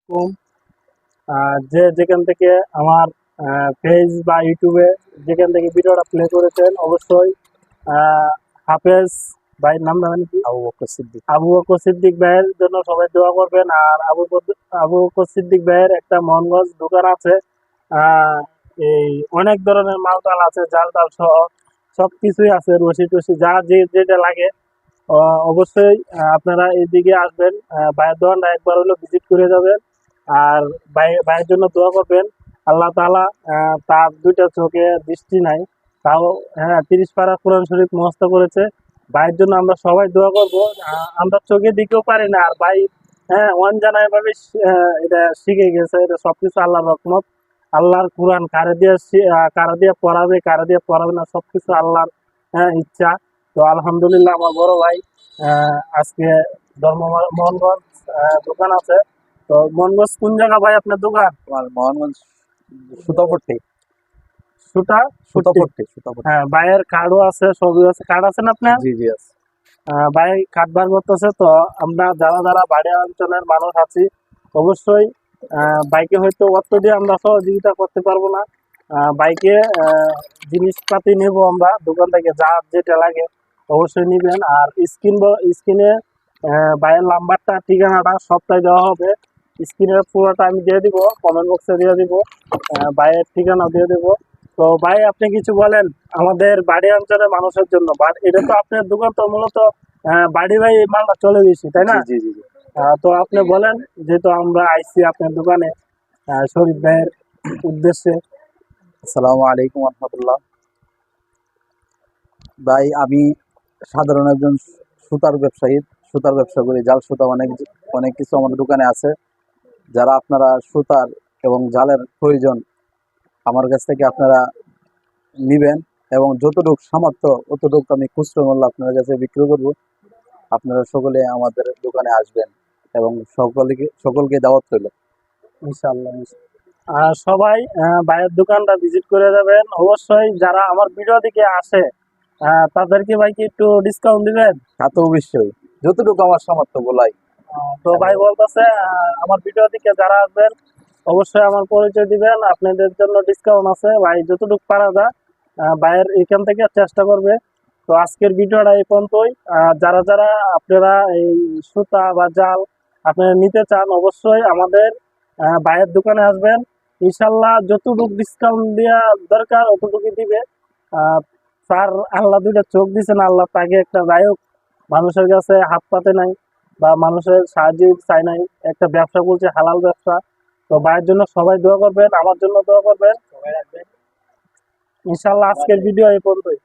কম যে যেখান থেকে আমার পেজ বা ইউটিউবে যেখান থেকে ভিডিওটা প্লে করেছেন অবশ্যই হাফেজ ভাইয়ের নাম জানেন কি? আবু বকর সিদ্দিক ভাইয়ের জন্য সবাই দোয়া করবেন। আর আবু বকর সিদ্দিক ভাইয়ের একটা মোহনগঞ্জ দোকান আছে। এই অনেক ধরনের মালটাল আছে, জাল টাল সহ সবকিছুই আছে, রশি টসি যা যেটা লাগে। অবশ্যই আপনারা এইদিকে আসবেন, ভাইয়ের দোকানটা একবার হলো ভিজিট করে যাবেন। আর ভাইয়ের জন্য দোয়া করবেন। আল্লাহ তাআলা তার দুইটা চোখে দৃষ্টি নাই, তাও হ্যাঁ 30 পারা কোরআন শরীফ মুখস্থ করেছে। ভাইয়ের জন্য আমরা সবাই দোয়া করবো। আমরা চোখে দিকেও পারি না, আর ভাই হ্যাঁ অনজানায় ভাবে এটা শিখে গেছে। এটা সবকিছু আল্লাহর রহমত। আল্লাহর কোরআন কারা দিয়ে পড়াবে কারা দিয়ে পড়াবে না সবকিছু আল্লাহর ইচ্ছা। তো আলহামদুলিল্লাহ আমার বড় ভাই আজকে মোহনগঞ্জ দোকান আছে। তো মোহনগঞ্জ কোন জায়গা ভাই আপনার দোকান? মোহনগঞ্জ সুতাপট্টি। সুতাপট্টি। হ্যাঁ, ভাইয়ের কার্ডও আছে, সবই আছে। কার্ড আছে না আপনার? জি জি আছে। ভাই কার্ড বার করতেছে। তো আমরা যারা যারা বাড়ি অঞ্চলের মানুষ আছি অবশ্যই বাইকে হয়তো অর্থ দিয়ে আমরা সহযোগিতা করতে পারবো না, বাইকে জিনিসপাতি নেব আমরা দোকান থেকে, যা যেটা লাগে অবশ্যই নিবেন। আর স্ক্রিনে ভাইয়ের নাম্বারটা ঠিকানাটা সবটাই দেওয়া হবে। স্ক্রিনের পুরোটা আমি দিয়ে দিব, কমেন্ট বক্সে দিয়ে দিব, ভাইয়ের ঠিকানা দিয়ে দিব। তো ভাই আপনি কিছু বলেন আমাদের বাড়ি অঞ্চলের মানুষের জন্য। এটা তো আপনার দোকান, তো মূলত বাড়ি ভাই এই মালটা চলে গেছি, তাই না? জি জি জি। তো আপনি বলেন, যেহেতু আমরা আইসি আপনার দোকানে শরীফ ভাইয়ের উদ্দেশ্যে। আসসালামু আলাইকুম রহমতুল্লাহ। ভাই আমি সাধারণ একজন সুতার ব্যবসা করি। জাল সুতা অনেক অনেক কিছু আমাদের দোকানে আছে। যারা আপনারা সুতার এবং জালের প্রয়োজন আমার কাছ থেকে আপনারা নিবেন, এবং যতটুকু সামর্থ্য অতটুকু আমি খুচরো মূল্য আপনার কাছে বিক্রি করব। আপনারা সকলে আমাদের দোকানে আসবেন এবং সকলকে দাওয়াত রইল। ইনশাআল্লাহ। আর সবাই ভাইয়ের দোকানটা ভিজিট করে যাবেন অবশ্যই। যারা আমার ভিডিও দিকে আসে তাদেরকে ভাই কি একটু ডিসকাউন্ট দিবেন? তা তো অবশ্যই, যতটুকু আমার সামর্থ্য বলাই। তো ভাই বলতেছে আমার ভিডিও দিকে যারা আসবেন অবশ্যই আমার পরিচয় দিবেন, আপনাদের জন্য ডিসকাউন্ট আছে। ভাই যতটুকু পারা যায় ভাইয়ের এখান থেকে চেষ্টা করবে। তো আজকের ভিডিওটা এই পর্যন্তই। যারা যারা আপনারা এই সুতা বা জাল আপনারা নিতে চান অবশ্যই আমাদের ভাইয়ের দোকানে আসবেন। ইনশাল্লাহ যতটুকু ডিসকাউন্ট দেওয়া দরকার অতটুকু দিবে। স্যার আল্লাহ দুইটা চোখ দিচ্ছেন, আল্লাহ তাকে একটা গায়ক, মানুষের কাছে হাত পাতে নাই বা মানুষের সাহায্য চাই নাই, একটা ব্যবসা করছে, হালাল ব্যবসা। তো ভাইয়ের জন্য সবাই দোয়া করবেন, আমার জন্য দোয়া করবেন। ইনশাল্লাহ আজকের ভিডিও এই পর্যন্তই।